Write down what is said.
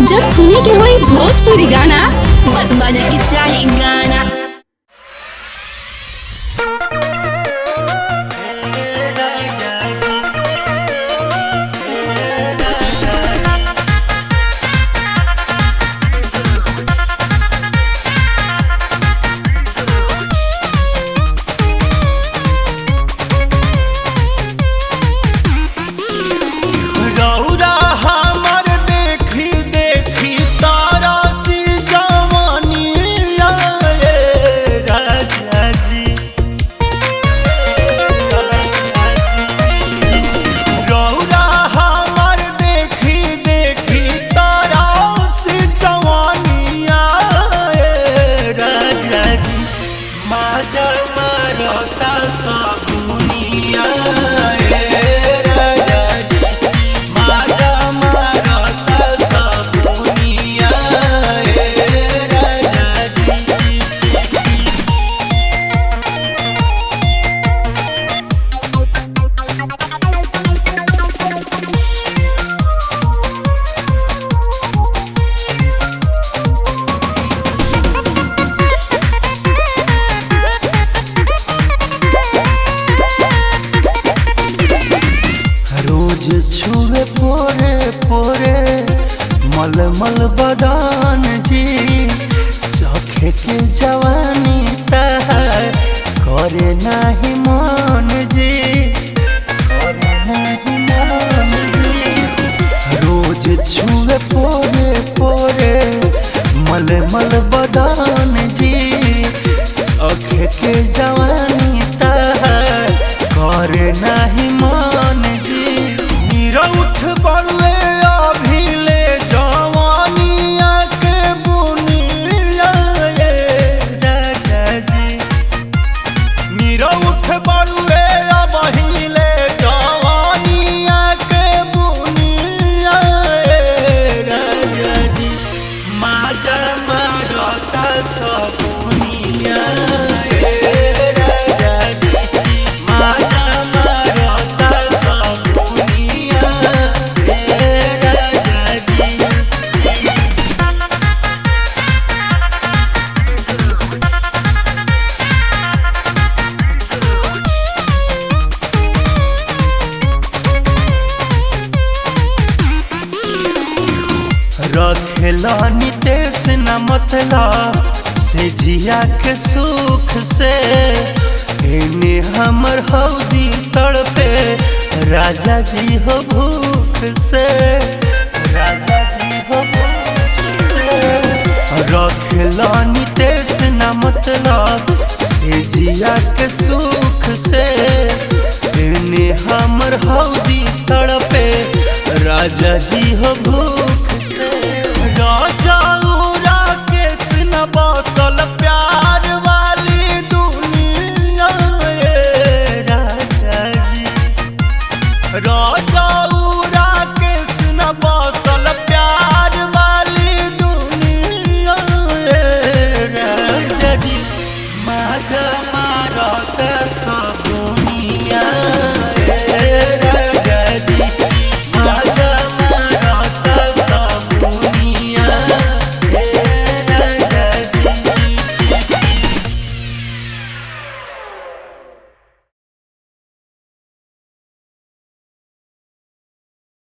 जब सुने के होई भोजपुरी गाना बस बजे के चाही गाना। छुए पोरे पोरे मलमल बदान जी चखे के जवानी तहार करे नाही मन जी, करे नाही मन जी। रोज छुए पोरे पोरे मलमल बदान जी चखे के जवानी तहार करे नाही मन जी। उठ बड़ुए अभिले जवानिया के बुनिया राजा जी। मीरा उठ बड़ुए अभिले जवानिया के बुनिया राजा जी। माजा मारता सबुनिया रखेला नितेश न मतलब से जिया के सुख से एने हमर हौदी तड़पे राजा जी हो भूख से, राजा जी हो भूख से। रखेला नितेश न मतलब से जिया के सुख से एने हमर हौदी तड़पे राजा जी हो भूख से। राजा उरा केस न बसल